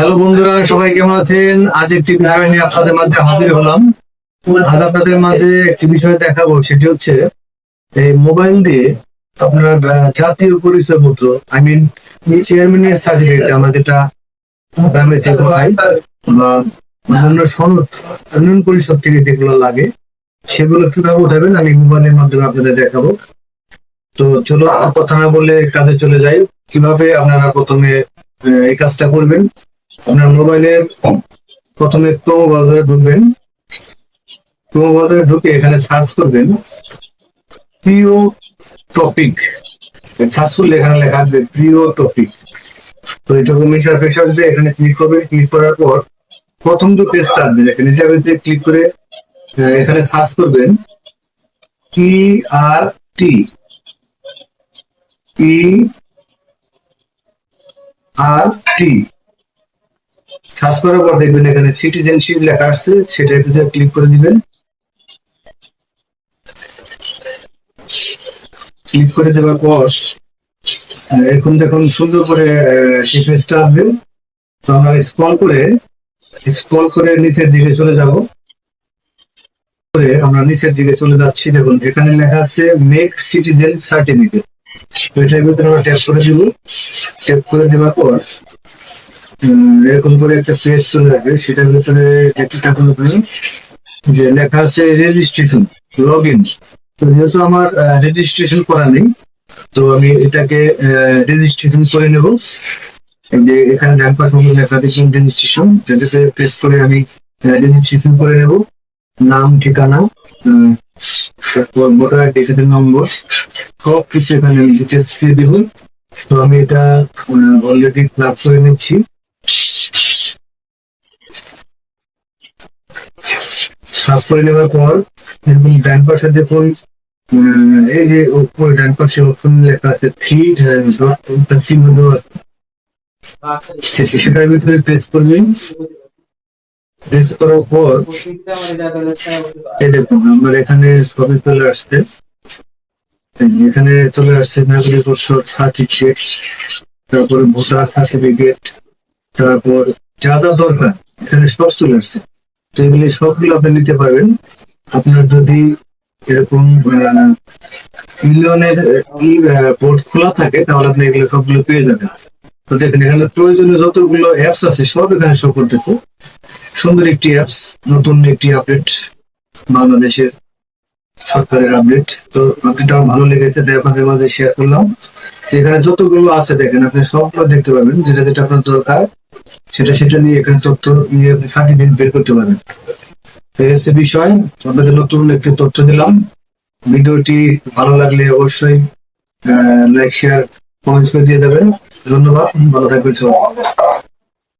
Hello বন্ধুরা, সবাই কেমন আছেন? আজ একটি বিষয় নিয়ে আপনাদের মাঝে হাজির হলাম। আজ আপনাদের মাঝে একটি বিষয় দেখাবো, সেটি হচ্ছে এই মোবাইল দিয়ে আপনার জাতীয় পরিচয়পত্র, আই মিন চেয়ারম্যানের সার্টিফিকেট, আমরা যেটা গ্রামে থেকে পাই, বা বিভিন্ন সনদ ইউনিয়ন পরিষদ থেকে যেগুলো লাগে, সেগুলো কিভাবে উঠাবেন আমি মোবাইলের মাধ্যমে আপনাদের দেখাবো। তো চলো কথা না বলে কাজে চলে যাই। কিভাবে আপনারা প্রথমে এই কাজটা করবেন? আপনার মোবাইলের প্রথমে ক্রোম ব্রাউজারে ঢুকবেন। ক্রোম ব্রাউজারে ঢুকে এখানে সার্চ করবেন প্রিয় টপিক। সার্চ করলে এখানে লেখা আছে প্রিয় টপিক। তো এটা ইন্টারফেস আসবে, এখানে ক্লিক করবেন। ক্লিক করার পর প্রথম যে পেজটা আসবে, এখানে এটাতে ক্লিক করে এখানে সার্চ করবেন ই আর টি ই আর টি। সার্চ করার পর দেখবেন এখানে সিটিজেনশিপ লেখা আসছে, সেটার ভিতরে ক্লিক করে দিবেন। ক্লিক করে দেওয়ার পর এখন দেখুন সুন্দর করে সেই পেজটা আসবে। তো আমরা স্ক্রল করে নিচের দিকে চলে যাব। আমরা নিচের দিকে চলে যাচ্ছি। দেখুন এখানে লেখা আছে মেক সিটিজেন সার্টিফিকেট। তো এটার ভিতরে আমরা ট্যাপ করে দিব। ট্যাপ করে দেওয়ার পর এরকম করে একটা পেজ চলে আসবে, সেটার ভিতরে একটা যে লেখা আছে রেজিস্ট্রেশন লগ ইন। তো যেহেতু আমার রেজিস্ট্রেশন করা নেই, তো আমি এটাকে রেজিস্ট্রেশন করে নেব। যে এখানে ডান পাশে লেখা আছে রেজিস্ট্রেশন, যেটাতে প্রেস করে আমি রেজিস্ট্রেশন করে নেব। নাম, ঠিকানা, তারপর ভোটার আইডি নম্বর, সব কিছু এখানে ডিটেলস দিয়ে দিব। তো আমি এটা অলরেডি ক্লাস করে নিচ্ছি। সার্চ করে নেওয়ার পর এরকম ডান পাশে দেখুন এই যে উপরে ডান পাশে অপশন লেখা আছে সেটার ভিতরে প্রেস করবেন। প্রেস করার পর এই দেখুন আমার এখানে সবই চলে আসছে। এখানে চলে আসছে নাগরিক সার্টিফিকেট, তারপরে ভোটার সার্টিফিকেট, তারপর যা যা দরকার এখানে সব চলে আসছে। তো এগুলি সবগুলো আপনি নিতে পারবেন। আপনার যদি এরকম ইউনিয়নের বোর্ড খোলা থাকে, তাহলে আপনি এগুলো সবগুলো পেয়ে যাবেন। তো দেখেন এখানে প্রয়োজনীয় যতগুলো অ্যাপস আছে সব এখানে শো করতেছে। সুন্দর একটি অ্যাপস, নতুন একটি আপডেট, বাংলাদেশের সরকারের আপডেট। তো আপডেটটা ভালো লেগেছে, তাই আপনাদের মাঝে শেয়ার করলাম। এখানে যতগুলো আছে দেখেন আপনি সবগুলো দেখতে পাবেন, যেটা যেটা আপনার দরকার সেটা নিয়ে এখানে তথ্য নিয়ে আপনি সার্টিফিকেট বের করতে পারবেন। এই হচ্ছে বিষয়, আপনাদের নতুন একটি তথ্য দিলাম। ভিডিওটি ভালো লাগলে অবশ্যই লাইক, শেয়ার, কমেন্টস করে দিয়ে দেবেন। ধন্যবাদ, ভালো থাকবেন সবাই।